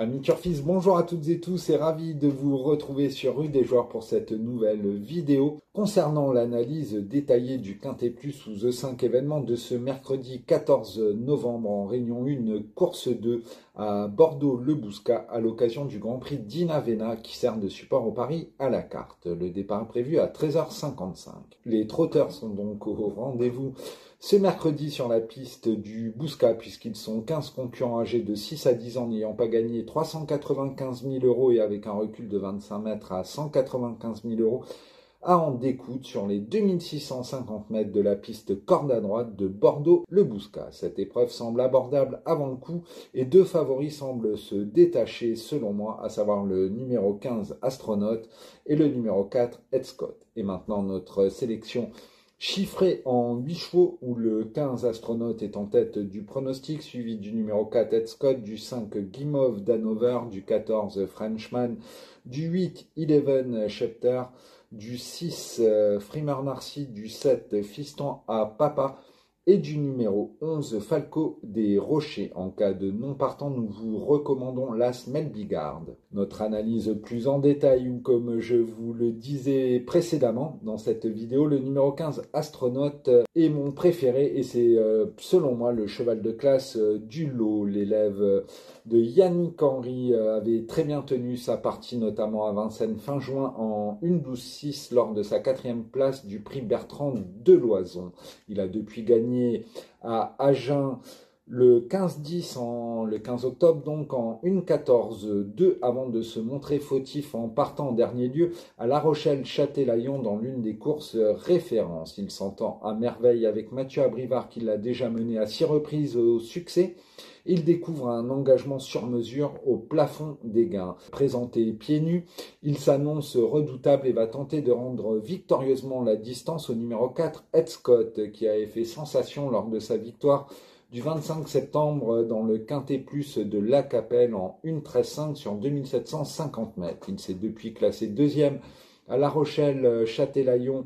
Amis Turfis, bonjour à toutes et tous et ravi de vous retrouver sur Rue des Joueurs pour cette nouvelle vidéo concernant l'analyse détaillée du Quintet Plus ou The 5 événements de ce mercredi 14 novembre en Réunion 1, course 2 à Bordeaux-le-Bouscat à l'occasion du Grand Prix d'Inavena qui sert de support au pari à la carte. Le départ est prévu à 13h55. Les trotteurs sont donc au rendez-vous ce mercredi sur la piste du Bouscat, puisqu'ils sont 15 concurrents âgés de 6 à 10 ans n'ayant pas gagné 395 000 € et avec un recul de 25 mètres à 195 000 € à en découdre sur les 2650 mètres de la piste corde à droite de Bordeaux-le-Bouscat. Cette épreuve semble abordable avant le coup et deux favoris semblent se détacher selon moi, à savoir le numéro 15 Astronaute et le numéro 4 Ed Scott. Et maintenant notre sélection chiffré en 8 chevaux où le 15 Astronaute est en tête du pronostic, suivi du numéro 4 Ed Scott, du 5 Guimauve d'Hanover, du 14 Frenchman, du 8 Eleven Schefter, du 6 Frimer Narcy, du 7 Fiston à Papa et du numéro 11 Falco des Rochers. En cas de non partant, nous vous recommandons l'As Melbigard. Notre analyse plus en détail, ou comme je vous le disais précédemment dans cette vidéo, le numéro 15 Astronaute est mon préféré et c'est selon moi le cheval de classe du lot. L'élève de Yannick Henry avait très bien tenu sa partie, notamment à Vincennes fin juin en 1-12-6 lors de sa 4e place du prix Bertrand de Loison. Il a depuis gagné à Agen le 15-10 le 15 octobre, donc en 1-14-2 avant de se montrer fautif en partant en dernier lieu à La Rochelle-Châtelaillon dans l'une des courses références. Il s'entend à merveille avec Mathieu Abrivard qui l'a déjà mené à 6 reprises au succès. Il découvre un engagement sur mesure au plafond des gains. Présenté pieds nus, il s'annonce redoutable et va tenter de rendre victorieusement la distance au numéro 4 Ed Scott qui avait fait sensation lors de sa victoire du 25 septembre dans le Quintet Plus de La Capelle en 1-13-5 sur 2750 mètres. Il s'est depuis classé deuxième à La Rochelle-Châtelaillon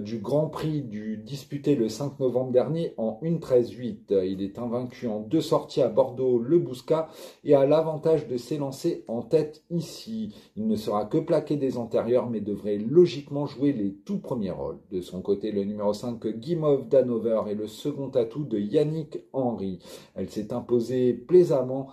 du Grand Prix disputé le 5 novembre dernier en 1-13-8. Il est invaincu en 2 sorties à Bordeaux-le-Bouscat et a l'avantage de s'élancer en tête ici. Il ne sera que plaqué des antérieurs mais devrait logiquement jouer les tout premiers rôles. De son côté, le numéro 5 Guimauve d'Hanover est le second atout de Yannick Henry. Elle s'est imposée plaisamment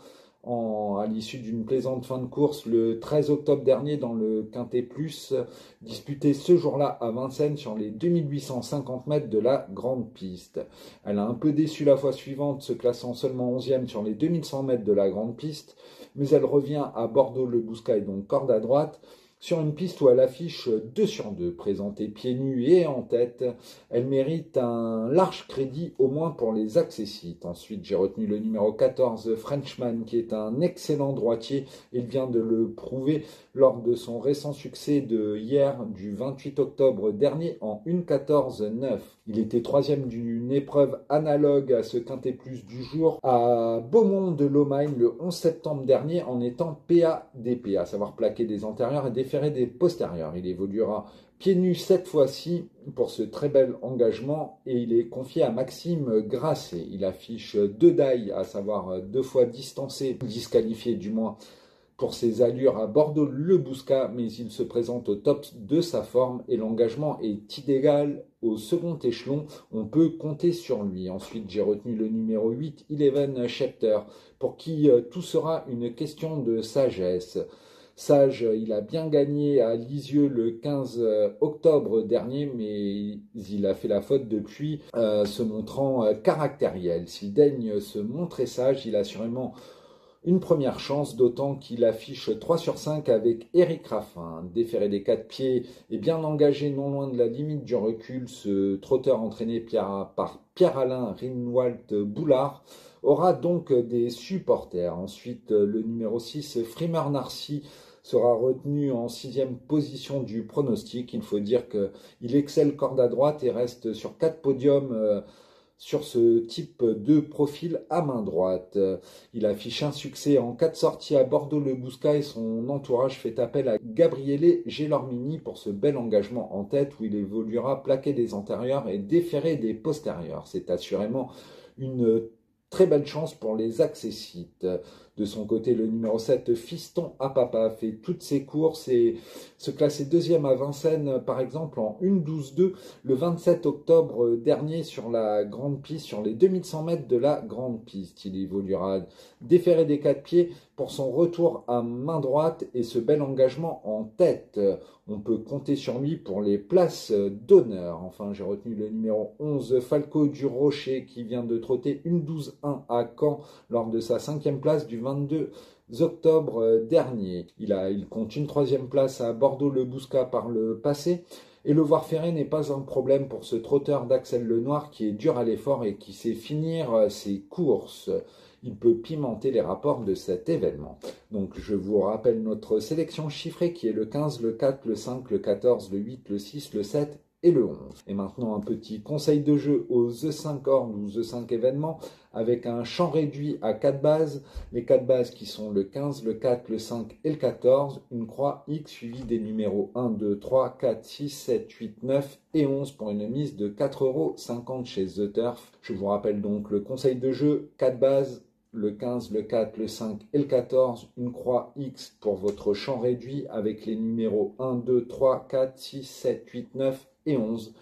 à l'issue d'une plaisante fin de course le 13 octobre dernier dans le Quintet Plus, disputé ce jour-là à Vincennes sur les 2850 mètres de la grande piste. Elle a un peu déçu la fois suivante, se classant seulement 11e sur les 2100 mètres de la grande piste, mais elle revient à Bordeaux-le-Bouscat et donc corde à droite, sur une piste où elle affiche 2 sur 2, présentée pieds nus et en tête. Elle mérite un large crédit, au moins pour les accessites. Ensuite, j'ai retenu le numéro 14, Frenchman, qui est un excellent droitier. Il vient de le prouver lors de son récent succès de hier, du 28 octobre dernier, en 1-14-9. Il était 3e d'une épreuve analogue à ce Quintet Plus du jour, à Beaumont-de-Lomagne, le 11 septembre dernier, en étant PADP, à savoir plaqué des antérieurs et déféré des postérieurs. Il évoluera pieds nus cette fois-ci pour ce très bel engagement et il est confié à Maxime Grasset. Il affiche 2 dailles, à savoir 2 fois distancé, disqualifié du moins pour ses allures à Bordeaux-le-Bouscat, mais il se présente au top de sa forme et l'engagement est idéal au second échelon. On peut compter sur lui. Ensuite, j'ai retenu le numéro 8, Eleven Schefter, pour qui tout sera une question de sagesse. Sage, il a bien gagné à Lisieux le 15 octobre dernier, mais il a fait la faute depuis, se montrant caractériel. S'il daigne se montrer sage, il a sûrement une première chance, d'autant qu'il affiche 3 sur 5 avec Eric Raffin. Déféré des 4 pieds et bien engagé non loin de la limite du recul, ce trotteur entraîné par Pierre-Alain Rinwald Boulard aura donc des supporters. Ensuite, le numéro 6, Frimer Narcy, sera retenu en 6e position du pronostic. Il faut dire qu'il excelle corde à droite et reste sur 4 podiums sur ce type de profil à main droite. Il affiche un succès en 4 sorties à Bordeaux-le-Bouscat et son entourage fait appel à Gabriele Gelormini pour ce bel engagement en tête où il évoluera plaqué des antérieurs et déféré des postérieurs. C'est assurément une Très belle chance pour les accessites. De son côté, le numéro 7, Fiston à Papa, fait toutes ses courses et se classait deuxième à Vincennes, par exemple, en 1:12:2 le 27 octobre dernier sur la grande piste, sur les 2100 mètres de la grande piste. Il évoluera déféré des 4 pieds pour son retour à main droite et ce bel engagement en tête. On peut compter sur lui pour les places d'honneur. Enfin, j'ai retenu le numéro 11, Falco du Rocher, qui vient de trotter 1:12:1 à Caen lors de sa 5e place du 22 octobre dernier. Il compte une 3e place à Bordeaux-le-Bouscat par le passé. Et le voir ferré n'est pas un problème pour ce trotteur d'Axel Lenoir qui est dur à l'effort et qui sait finir ses courses. Il peut pimenter les rapports de cet événement. Donc je vous rappelle notre sélection chiffrée qui est le 15, le 4, le 5, le 14, le 8, le 6, le 7 et le 11. Et maintenant un petit conseil de jeu aux The 5 Horn ou The 5 événements avec un champ réduit à 4 bases. Les 4 bases qui sont le 15, le 4, le 5 et le 14. Une croix X suivie des numéros 1, 2, 3, 4, 6, 7, 8, 9 et 11 pour une mise de 4,50 € chez The Turf. Je vous rappelle donc le conseil de jeu, 4 bases, le 15, le 4, le 5 et le 14, une croix X pour votre champ réduit avec les numéros 1, 2, 3, 4, 6, 7, 8, 9 et 11.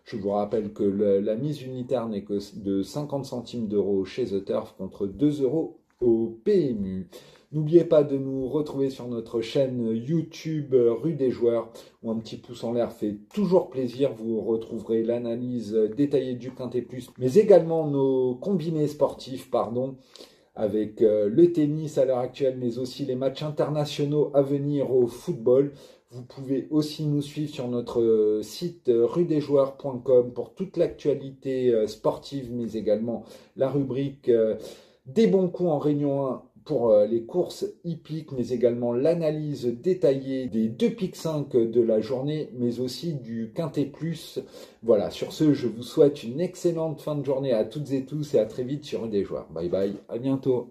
Je vous rappelle que la mise unitaire n'est que de 50 centimes d'euros chez The Turf contre 2 € au PMU. N'oubliez pas de nous retrouver sur notre chaîne YouTube Rue des Joueurs, où un petit pouce en l'air fait toujours plaisir. Vous retrouverez l'analyse détaillée du Quintet Plus, mais également nos combinés sportifs, avec le tennis à l'heure actuelle, mais aussi les matchs internationaux à venir au football. Vous pouvez aussi nous suivre sur notre site rudesjoueurs.com pour toute l'actualité sportive, mais également la rubrique des bons coups en Réunion 1 pour les courses hippiques, mais également l'analyse détaillée des 2 pics 5 de la journée, mais aussi du Quintet Plus. Voilà, sur ce, je vous souhaite une excellente fin de journée à toutes et tous et à très vite sur Rue des Joueurs. Bye bye, à bientôt.